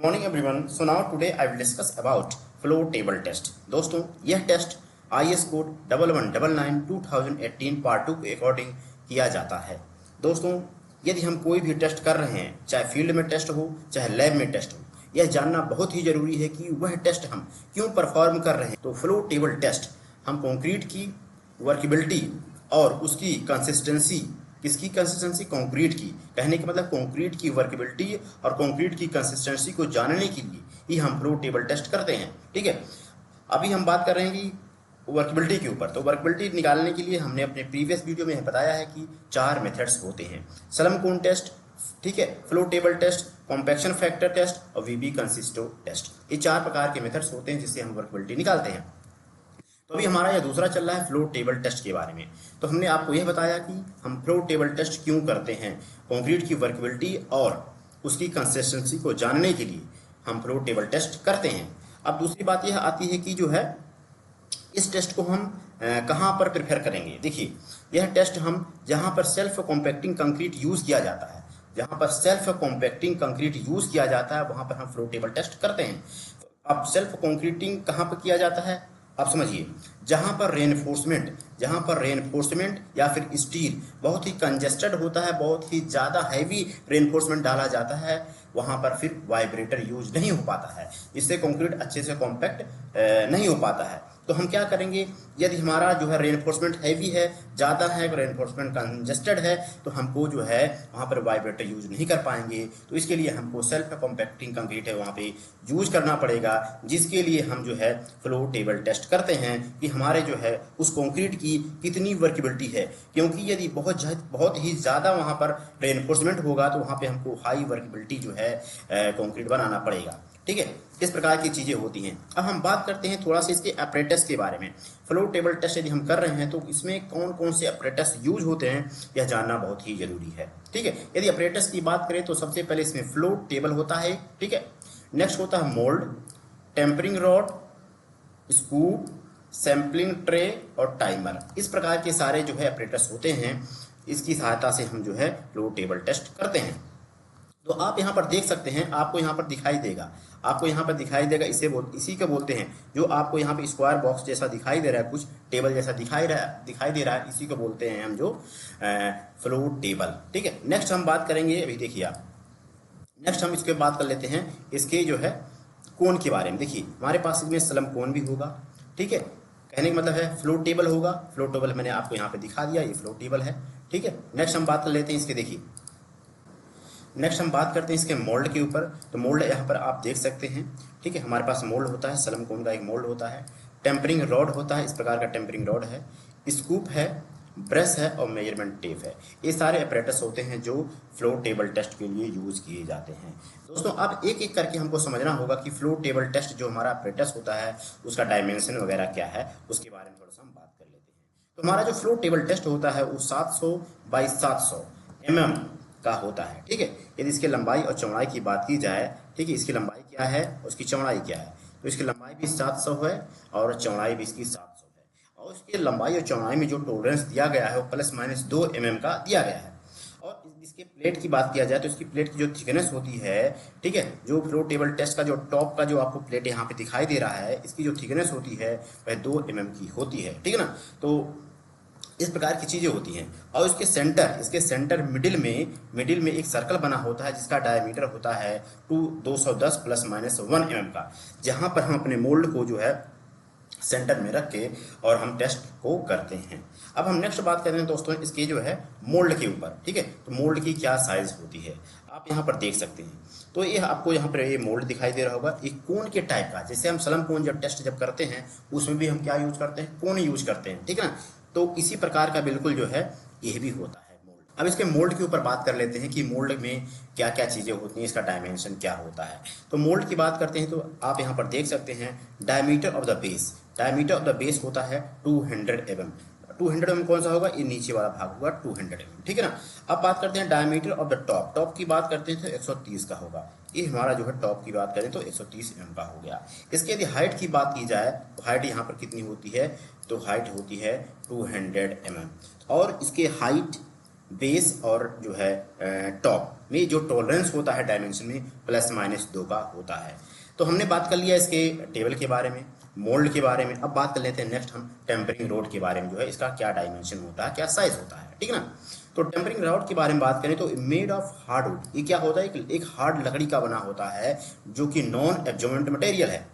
Morning everyone. So now today I will discuss about flow table test. दोस्तों, यह test IS code 1199 2018 part 2 के according किया जाता है। दोस्तों, यदि हम कोई भी टेस्ट कर रहे हैं, चाहे फील्ड में टेस्ट हो चाहे लैब में टेस्ट हो, यह जानना बहुत ही जरूरी है कि वह टेस्ट हम क्यों परफॉर्म कर रहे हैं। तो फ्लो टेबल टेस्ट हम कंक्रीट की वर्केबिलिटी और उसकी कंसिस्टेंसी, किसकी कंसिस्टेंसी? कंक्रीट की। कहने का मतलब कंक्रीट की वर्केबिलिटी और कंक्रीट की कंसिस्टेंसी को जानने के लिए ही हम फ्लो टेबल टेस्ट करते हैं। ठीक है, अभी हम बात कर रहे हैं कि वर्केबिलिटी के ऊपर। तो वर्केबिलिटी निकालने के लिए हमने अपने प्रीवियस वीडियो में बताया है कि 4 मेथड्स होते हैं। सलम कोन टेस्ट, ठीक है, flow table test, compaction factor test और वीबी कंसिस्टो टेस्ट। ये 4 प्रकार के मेथड्स होते हैं जिससे हम वर्केबिलिटी निकालते हैं। तो अभी हमारा यह दूसरा चल रहा है फ्लो टेबल टेस्ट के बारे में। तो हमने आपको यह बताया कि हम फ्लो टेबल टेस्ट क्यों करते हैं। कंक्रीट की वर्केबिलिटी और उसकी कंसिस्टेंसी को जानने के लिए हम फ्लो टेबल टेस्ट करते हैं। अब दूसरी बात यह आती है कि जो है इस टेस्ट को हम कहाँ पर प्रेफर करेंगे। देखिए, यह टेस्ट हम जहाँ पर सेल्फ कॉम्पैक्टिंग कंक्रीट यूज किया जाता है, जहाँ पर सेल्फ कॉम्पैक्टिंग कंक्रीट यूज किया जाता है वहाँ पर हम फ्लो टेबल टेस्ट करते हैं। अब सेल्फ कॉन्क्रीटिंग कहाँ पर किया जाता है, आप समझिए, जहाँ पर रेनफोर्समेंट या फिर स्टील बहुत ही कंजेस्टेड होता है, बहुत ही ज़्यादा हैवी रेनफोर्समेंट डाला जाता है, वहाँ पर फिर वाइब्रेटर यूज नहीं हो पाता है, इससे कंक्रीट अच्छे से कॉम्पैक्ट नहीं हो पाता है। तो हम क्या करेंगे, यदि हमारा जो है रेनफोर्समेंट हैवी है, ज़्यादा है, रेनफोर्समेंट कंजेस्टेड है, तो हमको जो है वहाँ पर वाइब्रेटर यूज नहीं कर पाएंगे। तो इसके लिए हमको सेल्फ कॉम्पैक्टिंग कंक्रीट है वहाँ पे यूज करना पड़ेगा, जिसके लिए हम जो है फ्लो टेबल टेस्ट करते हैं कि हमारे जो है उस कंक्रीट की कितनी वर्केबिलिटी है। क्योंकि यदि बहुत ही ज़्यादा वहाँ पर रेनफोर्समेंट होगा तो वहाँ पे हमको हाई वर्केबिलिटी जो है कंक्रीट बनाना पड़ेगा। ठीक है, इस प्रकार की चीज़ें होती हैं। अब हम बात करते हैं थोड़ा सा इसके अपरेटस के बारे में। फ्लो टेबल टेस्ट यदि हम कर रहे हैं तो इसमें कौन कौन से अपरेटस यूज होते हैं यह जानना बहुत ही जरूरी है। ठीक है, यदि अपरेटस की बात करें तो सबसे पहले इसमें फ्लो टेबल होता है। ठीक है, नेक्स्ट होता है mould, tempering rod, scoop, sampling tray और टाइमर। इस प्रकार के सारे जो है अपरेटस होते हैं, इसकी सहायता से हम जो है फ्लो टेबल टेस्ट करते हैं। तो आप यहाँ पर देख सकते हैं, आपको यहाँ पर दिखाई देगा, इसी को बोलते हैं, जो आपको यहाँ पे स्क्वायर बॉक्स जैसा दिखाई दे रहा है, कुछ टेबल जैसा दिखाई दे रहा है, इसी को बोलते हैं हम जो फ्लो टेबल। ठीक है, नेक्स्ट हम बात करेंगे, अभी देखिए आप, नेक्स्ट हम इसके बात कर लेते हैं इसके जो है कोन के बारे में। देखिए, हमारे पास इसमें सलम कोन भी होगा। ठीक है, कहने का मतलब है फ्लो टेबल होगा। फ्लो टेबल मैंने आपको यहाँ पे दिखा दिया, ये फ्लो टेबल है। ठीक है, नेक्स्ट हम बात कर लेते हैं इसके, देखिए नेक्स्ट हम बात करते हैं इसके मोल्ड के ऊपर। तो मोल्ड यहाँ पर आप देख सकते हैं। ठीक है, हमारे पास मोल्ड होता है, सलम कोन का एक मोल्ड होता है, टेम्परिंग रॉड होता है, इस प्रकार का टेम्परिंग रॉड है, स्कूप है, ब्रश है और मेजरमेंट टेप है। ये सारे अपरेटस होते हैं जो फ्लो टेबल टेस्ट के लिए यूज किए जाते हैं। दोस्तों, अब एक एक करके हमको समझना होगा कि फ्लो टेबल टेस्ट जो हमारा अपरेटस होता है उसका डायमेंशन वगैरह क्या है, उसके बारे में थोड़ा सा हम बात कर लेते हैं। तो हमारा जो फ्लो टेबल टेस्ट होता है वो 700 बाई 700 mm का होता है। ठीक है, यदि इसकी लंबाई और चौड़ाई की बात की जाए, ठीक है, इसकी लंबाई क्या है और उसकी चौड़ाई क्या है, तो इसकी लंबाई भी 700 है और चौड़ाई भी इसकी 700 है। और इसकी लंबाई और चौड़ाई में जो टॉलरेंस दिया गया है वो ±2 mm का दिया गया है। और इसके प्लेट की बात किया जाए तो इसकी प्लेट की जो थिकनेस होती है, ठीक है, जो फ्लो टेबल टेस्ट का जो टॉप का जो आपको प्लेट यहाँ पे दिखाई दे रहा है, इसकी जो थिकनेस होती है वह 2 mm की होती है। ठीक है ना, तो इस प्रकार की चीज़ें होती हैं। और इसके सेंटर मिडिल में एक सर्कल बना होता है जिसका डायमीटर होता है 210 ±1 mm का, जहाँ पर हम अपने मोल्ड को जो है सेंटर में रख के और हम टेस्ट को करते हैं। अब हम नेक्स्ट बात करें दोस्तों इसके जो है मोल्ड के ऊपर। ठीक है, तो मोल्ड की क्या साइज होती है आप यहाँ पर देख सकते हैं। तो ये आपको यहाँ पर ये मोल्ड दिखाई दे रहा होगा, एक कोन के टाइप का, जैसे हम सलम कोन जब टेस्ट करते हैं उसमें भी हम क्या यूज करते हैं, कोन यूज करते हैं। ठीक है ना, तो इसी प्रकार का बिल्कुल जो है ये भी होता है मोल्ड। अब इसके मोल्ड के ऊपर बात कर लेते हैं कि मोल्ड में क्या क्या चीज़ें होती हैं, इसका डायमेंशन क्या होता है। तो मोल्ड की बात करते हैं तो आप यहाँ पर देख सकते हैं डायमीटर ऑफ द बेस होता है 200 mm। 200 mm कौन सा होगा, ये नीचे वाला भाग होगा 200 mm। ठीक है ना, अब बात करते हैं डायमीटर ऑफ द टॉप की बात करते हैं तो 130 का होगा। ये हमारा जो है टॉप की बात करें तो 130 mm का हो गया। इसके यदि हाइट की बात की जाए तो हाइट यहाँ पर कितनी होती है, तो हाइट होती है 200 mm। और इसके हाइट, बेस और जो है टॉप में जो टॉलरेंस होता है डायमेंशन में ±2 का होता है। तो हमने बात कर लिया इसके टेबल के बारे में, मोल्ड के बारे में। अब बात कर लेते हैं नेक्स्ट हम टेम्परिंग रॉड के बारे में, जो है इसका क्या डायमेंशन होता है, क्या साइज होता है, ठीक है ना। तो टेम्परिंग रॉड के बारे में बात करें तो मेड ऑफ हार्डवुड, ये क्या होता है, एक हार्ड लकड़ी का बना होता है जो कि नॉन एब्जॉर्बेंट मटेरियल है,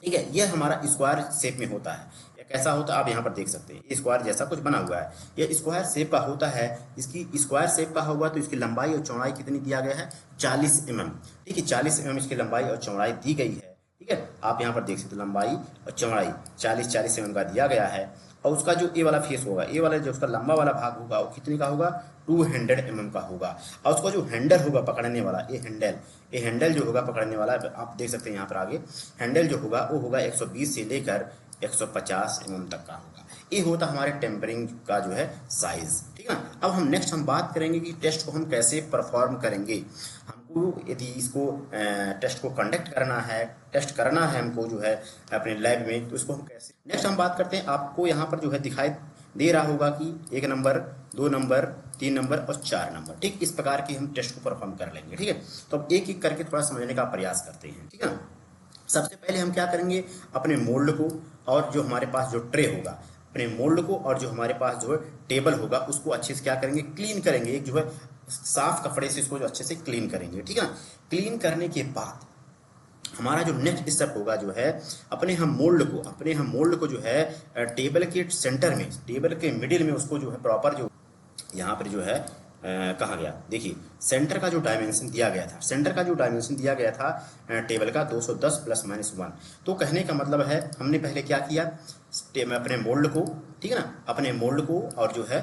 ठीक है। ये हमारा स्क्वायर शेप में होता है। ये कैसा होता है आप यहाँ पर देख सकते हैं, ये स्क्वायर जैसा कुछ बना हुआ है, ये स्क्वायर शेप का होता है। इसकी स्क्वायर शेप का होगा तो इसकी लंबाई और चौड़ाई कितनी दिया गया है, 40 mm, ठीक है। 40 mm इसकी लंबाई और चौड़ाई दी गई है, ठीक है। आप यहाँ पर देख सकते हो लंबाई और चौड़ाई 40 mm का दिया गया है। और उसका जो ए वाला फेस होगा, ए वाला जो उसका लंबा वाला भाग होगा वो कितने का होगा, 200 mm का होगा। और उसका जो हैंडल होगा पकड़ने वाला, ये हैंडल जो होगा पकड़ने वाला, आप देख सकते हैं यहाँ पर आगे हैंडल जो होगा वो होगा 120 से लेकर 150 mm तक का होगा। ये होता हमारे टेम्परिंग का जो है साइज, ठीक है ना। अब हम नेक्स्ट हम बात करेंगे कि टेस्ट को हम कैसे परफॉर्म करेंगे। हमको यदि इसको टेस्ट को कंडक्ट करना है, टेस्ट करना है हमको जो है अपने लैब में, तो इसको हम कैसे, नेक्स्ट हम बात करते हैं। आपको यहाँ पर जो है दिखाई दे रहा होगा कि 1 नंबर, 2 नंबर, 3 नंबर और 4 नंबर, ठीक इस प्रकार की हम टेस्ट को परफॉर्म कर लेंगे, ठीक है। तो अब एक एक करके थोड़ा समझने का प्रयास करते हैं, ठीक है ना। सबसे पहले हम क्या करेंगे, अपने मोल्ड को और जो हमारे पास जो ट्रे होगा, अपने मोल्ड को और जो हमारे पास जो है टेबल होगा उसको अच्छे से क्या करेंगे, क्लीन करेंगे। एक जो है साफ कपड़े से इसको जो अच्छे से क्लीन करेंगे, ठीक है ना। क्लीन करने के बाद हमारा जो नेक्स्ट स्टेप होगा जो है, अपने हम मोल्ड को जो है टेबल के सेंटर में, टेबल के मिडिल में उसको जो है प्रॉपर जो यहाँ पर जो है कहा गया, देखिए सेंटर का जो डायमेंशन दिया गया था, सेंटर का जो डायमेंशन दिया गया था टेबल का 210 ±1। तो कहने का मतलब है हमने पहले क्या किया, अपने मोल्ड को, ठीक है ना, अपने मोल्ड को और जो है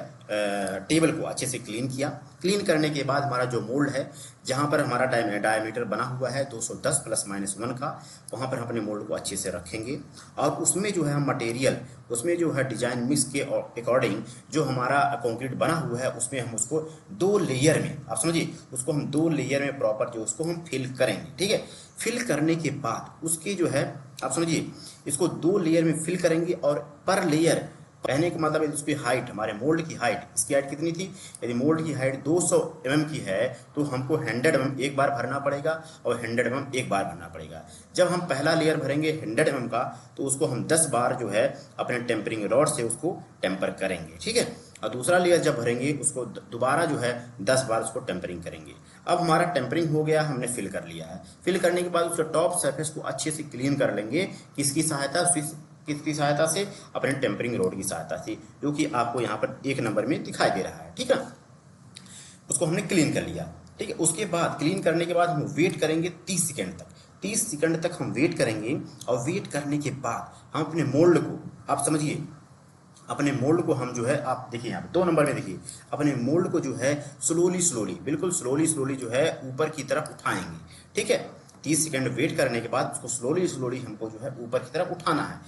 टेबल को अच्छे से क्लीन किया। क्लीन करने के बाद हमारा जो मोल्ड है, जहाँ पर हमारा डायमीटर बना हुआ है 210 ±1 का, वहाँ पर हम अपने मोल्ड को अच्छे से रखेंगे। और उसमें जो है हम मटेरियल, उसमें जो है डिजाइन मिक्स के अकॉर्डिंग जो हमारा कंक्रीट बना हुआ है, उसमें हम उसको 2 लेयर में, आप समझिए उसको हम 2 लेयर में प्रॉपर जो उसको हम फिल करेंगे, ठीक है। फिल करने के बाद उसकी जो है, आप समझिए इसको 2 लेयर में फिल करेंगे। और पर लेयर कहने का मतलब उसकी हाइट, हमारे मोल्ड की हाइट, इसकी हाइट कितनी थी, यदि मोल्ड की हाइट 200 mm की है तो हमको 100 mm एक बार भरना पड़ेगा और 100 mm एक बार भरना पड़ेगा। जब हम पहला लेयर भरेंगे 100 mm का, तो उसको हम 10 बार जो है अपने टेम्परिंग रॉड से उसको टेम्पर करेंगे, ठीक है। और दूसरा लेयर जब भरेंगे उसको दोबारा जो है 10 बार उसको टेम्परिंग करेंगे। अब हमारा टेम्परिंग हो गया, हमने फिल कर लिया है। फिल करने के बाद उसके टॉप सरफेस को अच्छे से क्लीन कर लेंगे, किसकी सहायता से, अपने टेम्परिंग रॉड की सहायता से, जो कि आपको यहाँ पर 1 नंबर में दिखाई दे रहा है, ठीक है। उसको हमने क्लीन कर लिया, ठीक है। उसके बाद क्लीन करने के बाद हम वेट करेंगे 30 सेकेंड तक, 30 सेकेंड तक हम वेट करेंगे। और वेट करने के बाद हम अपने मोल्ड को, आप समझिए अपने मोल्ड को हम जो है, आप देखिए यहाँ पे 2 नंबर में देखिए, अपने मोल्ड को जो है स्लोली बिल्कुल स्लोली जो है ऊपर की तरफ उठाएंगे, ठीक है। 30 सेकेंड वेट करने के बाद उसको स्लोली हमको जो है ऊपर की तरफ उठाना है।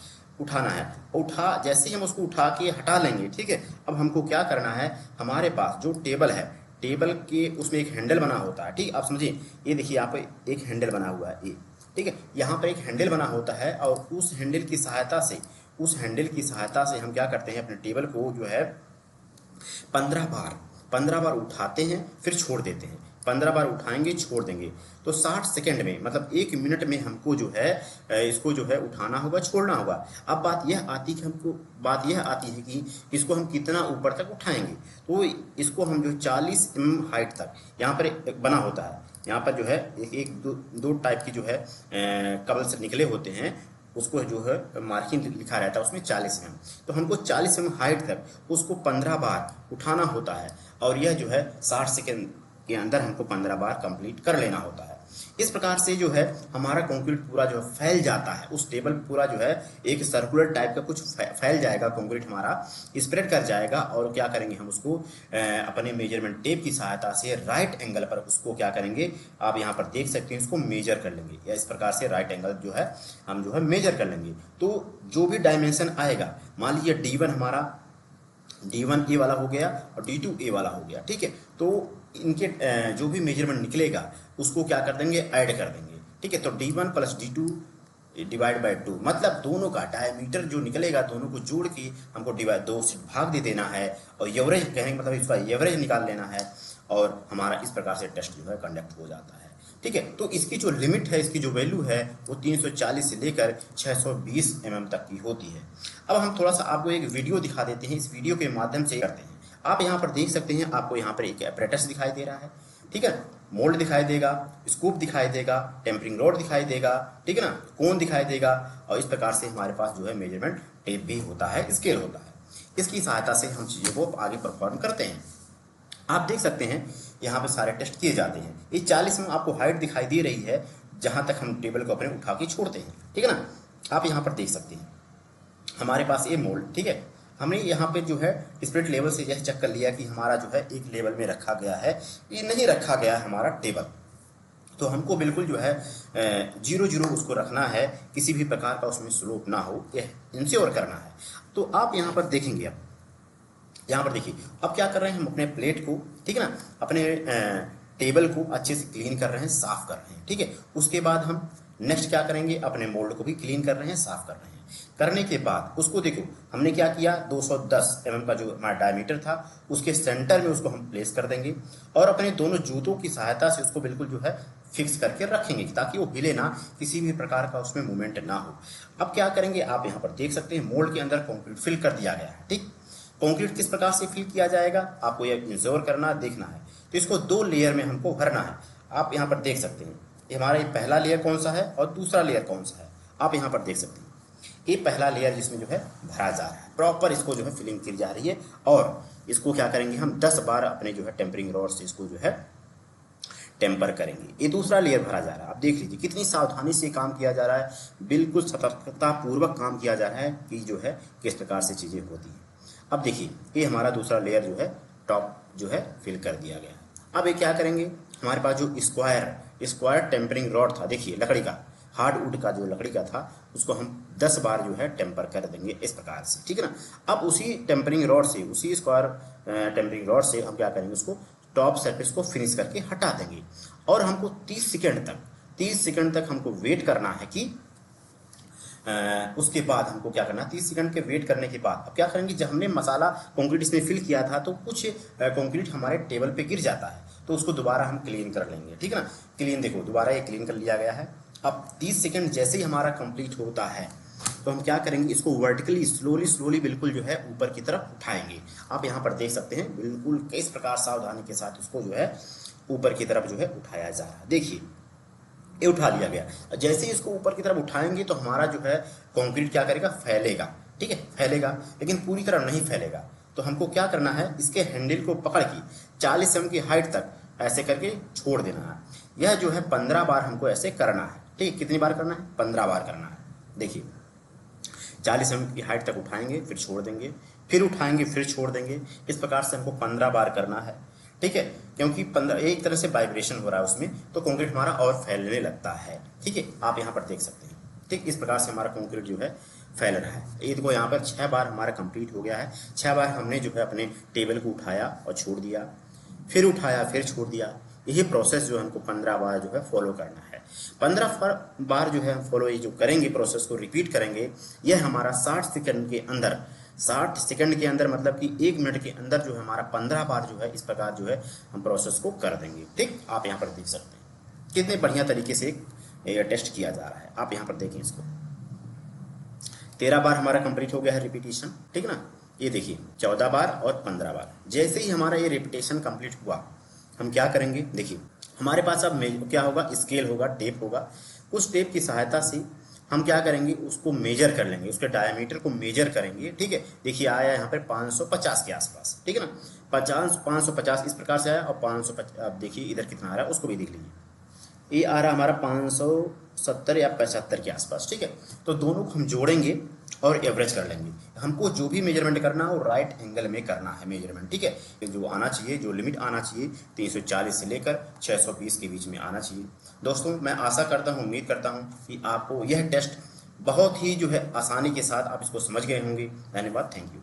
जैसे ही हम उसको उठा के हटा लेंगे, ठीक है। अब हमको क्या करना है, हमारे पास जो टेबल है, टेबल के उसमें एक हैंडल बना होता है, ठीक, आप समझिए ये देखिए यहाँ पे एक हैंडल बना हुआ है, ये ठीक है, यहाँ पर एक हैंडल बना होता है। और उस हैंडल की सहायता से हम क्या करते हैं, अपने टेबल को जो है 15 बार उठाते हैं, फिर छोड़ देते हैं। 15 बार उठाएंगे, छोड़ देंगे, तो 60 सेकेंड में, मतलब 1 मिनट में हमको जो है इसको जो है उठाना होगा, छोड़ना होगा। अब बात यह आती है कि इसको हम कितना ऊपर तक उठाएंगे। तो इसको हम जो 40 mm हाइट तक, यहाँ पर एक बना होता है, यहाँ पर जो है दो टाइप की जो है कबल से निकले होते हैं, उसको जो है मार्किंग लिखा रहता है उसमें 40 mm। तो हमको 40 mm हाइट तक उसको 15 बार उठाना होता है। और यह जो है 60 सेकेंड के अंदर हमको 15 बार कंप्लीट कर लेना होता है। इस प्रकार से जो है हमारा कंक्रीट पूरा जो है फैल जाता है, उस टेबल पूरा जो है एक सर्कुलर टाइप का कुछ फैल जाएगा, कंक्रीट हमारा स्प्रेड कर जाएगा। और क्या करेंगे, हम उसको अपने मेजरमेंट टेप की सहायता से राइट एंगल पर उसको क्या करेंगे, आप यहाँ पर देख सकते हैं, उसको मेजर कर लेंगे। या इस प्रकार से राइट एंगल जो है हम जो है मेजर कर लेंगे। तो जो भी डायमेंशन आएगा, मान लीजिए D1 हमारा D1 ए वाला हो गया और D2 ए वाला हो गया, ठीक है। तो इनके जो भी मेजरमेंट निकलेगा उसको क्या कर देंगे, ऐड कर देंगे, ठीक है। तो D1 + D2 डिवाइड बाय 2, मतलब दोनों का डायमीटर जो निकलेगा, दोनों को जोड़ के हमको 2 से भाग दे देना है। और एवरेज कहने का मतलब इसका एवरेज निकाल लेना है। और हमारा इस प्रकार से टेस्ट जो है कंडक्ट हो जाता है। ठीक है, तो इसकी जो लिमिट है, इसकी जो वैल्यू है वो 340 से लेकर 620 तक की होती है। अब हम थोड़ा सा आपको एक वीडियो दिखा देते हैं, इस वीडियो के माध्यम से करते हैं। आप यहाँ पर देख सकते हैं, आपको यहाँ पर एक एपरेटस दिखाई दे रहा है, ठीक है, मोल्ड दिखाई देगा, स्कूप दिखाई देगा, टेम्परिंग रॉड दिखाई देगा, ठीक है ना, कोन दिखाई देगा, और इस प्रकार से हमारे पास जो है मेजरमेंट टेप भी होता है, स्केल होता है। इसकी सहायता से हम चीज़ों को आगे परफॉर्म करते हैं। आप देख सकते हैं यहाँ पे सारे टेस्ट किए जाते हैं। इस 40 में आपको हाइट दिखाई दे रही है जहाँ तक हम टेबल को अपने उठा के छोड़ते हैं, ठीक है ना। आप यहाँ पर देख सकते हैं हमारे पास ये मोल्ड, ठीक है, हमने यहाँ पे जो है स्पिरिट लेवल से यह चेक कर लिया कि हमारा जो है एक लेवल में रखा गया है, ये नहीं रखा गया है हमारा टेबल। तो हमको बिल्कुल जो है 0-0 उसको रखना है, किसी भी प्रकार का उसमें स्लोप ना हो, यह इंश्योर करना है। तो आप यहाँ पर देखेंगे, अब यहाँ पर देखिए, अब क्या कर रहे हैं हम अपने प्लेट को, ठीक है ना, अपने टेबल को अच्छे से क्लीन कर रहे हैं, साफ कर रहे हैं, ठीक है। उसके बाद हम नेक्स्ट क्या करेंगे, अपने मोल्ड को भी क्लीन कर रहे हैं, साफ कर रहे हैं। करने के बाद उसको देखो हमने क्या किया, 210 का जो हमारा डायमीटर था उसके सेंटर में उसको हम प्लेस कर देंगे और अपने दोनों जूतों की सहायता से उसको बिल्कुल जो है फिक्स करके रखेंगे ताकि वो हिले ना, किसी भी प्रकार का उसमें मूवमेंट ना हो। अब क्या करेंगे, आप यहाँ पर देख सकते हैं मोल्ड के अंदर कंक्रीट फिल कर दिया गया है, ठीक। कंक्रीट किस प्रकार से फिल किया जाएगा आपको ये इंश्योर करना, देखना है। तो इसको 2 लेयर में हमको भरना है। आप यहाँ पर देख सकते हैं हमारा ये पहला लेयर कौन सा है और दूसरा लेयर कौन सा है। आप यहाँ पर देख सकते हैं ये पहला लेयर जिसमें जो है भरा जा रहा है, प्रॉपर इसको जो है फिलिंग की जा रही है। और इसको क्या करेंगे हम 10 बार अपने जो है टेम्परिंग रॉड से इसको जो है टेम्पर करेंगे। ये दूसरा लेयर भरा जा रहा है। आप देख लीजिए कितनी सावधानी से काम किया जा रहा है, बिल्कुल सतर्कता पूर्वक काम किया जा रहा है कि जो है किस प्रकार से चीज़ें होती हैं। अब देखिए ये हमारा दूसरा लेयर जो है टॉप जो है फिल कर दिया गया है। अब ये क्या करेंगे, हमारे पास जो स्क्वायर टेम्परिंग रॉड था, देखिए लकड़ी का, हार्ड वुड का जो लकड़ी का था, उसको हम 10 बार जो है टेम्पर कर देंगे इस प्रकार से, ठीक है ना। अब उसी टेम्परिंग रॉड से, उसी स्क्वायर टेम्परिंग रॉड से हम क्या करेंगे, उसको टॉप सरफेस को फिनिश करके हटा देंगे। और हमको 30 सेकंड तक हमको वेट करना है कि उसके बाद हमको क्या करना है, 30 सेकंड के वेट करने के बाद अब क्या करेंगे, जब हमने मसाला कंक्रीट इसमें फिल किया था तो कुछ कंक्रीट हमारे टेबल पे गिर जाता है, तो उसको दोबारा हम क्लीन कर लेंगे, ठीक है ना। क्लीन देखो दोबारा ये क्लीन कर लिया गया है। अब 30 सेकंड जैसे ही हमारा कंप्लीट होता है तो हम क्या करेंगे, इसको वर्टिकली स्लोली बिल्कुल जो है ऊपर की तरफ उठाएंगे। आप यहाँ पर देख सकते हैं बिल्कुल किस प्रकार सावधानी के साथ इसको जो है ऊपर की तरफ जो है उठाया जा रहा है। देखिए ये उठा लिया गया। जैसे ही इसको ऊपर की तरफ उठाएंगे तो हमारा जो है कंक्रीट क्या करेगा, फैलेगा, ठीक है, फैलेगा, लेकिन पूरी तरह नहीं फैलेगा। तो हमको क्या करना है, इसके हैंडल को पकड़ के 40 mm की हाइट तक ऐसे करके छोड़ देना है। यह जो है 15 बार हमको ऐसे करना है, ठीक है। कितनी बार करना है, 15 बार करना है। देखिए 40 mm की हाइट तक उठाएंगे, फिर छोड़ देंगे, फिर उठाएंगे, फिर छोड़ देंगे। इस प्रकार से हमको 15 बार करना है, ठीक है। क्योंकि 15 एक तरह से वाइब्रेशन हो रहा है उसमें, तो कंक्रीट हमारा और फैलने लगता है, ठीक है। आप यहाँ पर देख सकते हैं, ठीक, इस प्रकार से हमारा कंक्रीट जो है फैल रहा है। ये देखो यहाँ पर 6 बार हमारा कंप्लीट हो गया है। 6 बार हमने जो है अपने टेबल को उठाया और छोड़ दिया, फिर उठाया, फिर छोड़ दिया। यही प्रोसेस जो है हमको 15 बार जो है फॉलो करना है। 15 बार जो है फॉलो ये जो करेंगे, प्रोसेस को रिपीट करेंगे, यह हमारा 60 सेकंड के अंदर, 60 सेकंड के अंदर मतलब कि 1 मिनट के अंदर जो है हमारा 15 बार जो है इस प्रकार जो है हम प्रोसेस को कर देंगे, ठीक। आप यहाँ पर देख सकते हैं कितने बढ़िया तरीके से टेस्ट किया जा रहा है। आप यहाँ पर देखें इसको, 13 बार हमारा कंप्लीट हो गया है रिपीटेशन, ठीक ना। ये देखिए 14 बार और 15 बार। जैसे ही हमारा ये रिपीटेशन कंप्लीट हुआ हम क्या करेंगे, देखिए हमारे पास अब क्या होगा, स्केल होगा, टेप होगा। उस टेप की सहायता से हम क्या करेंगे, उसको मेजर कर लेंगे, उसके डायमीटर को मेजर करेंगे, ठीक है। देखिए आया यहाँ पर 550 के आसपास, ठीक है ना। 550 इस प्रकार से आया और 550, अब देखिए इधर कितना आ रहा है उसको भी देख लीजिए। ये आ रहा हमारा 570 या 75 के आसपास, ठीक है। तो दोनों को हम जोड़ेंगे और एवरेज कर लेंगे। हमको जो भी मेजरमेंट करना है वो राइट एंगल में करना है मेजरमेंट, ठीक है। जो आना चाहिए, जो लिमिट आना चाहिए 340 से लेकर 620 के बीच में आना चाहिए। दोस्तों मैं आशा करता हूँ, उम्मीद करता हूँ कि आपको यह टेस्ट बहुत ही जो है आसानी के साथ आप इसको समझ गए होंगे। धन्यवाद, थैंक यू।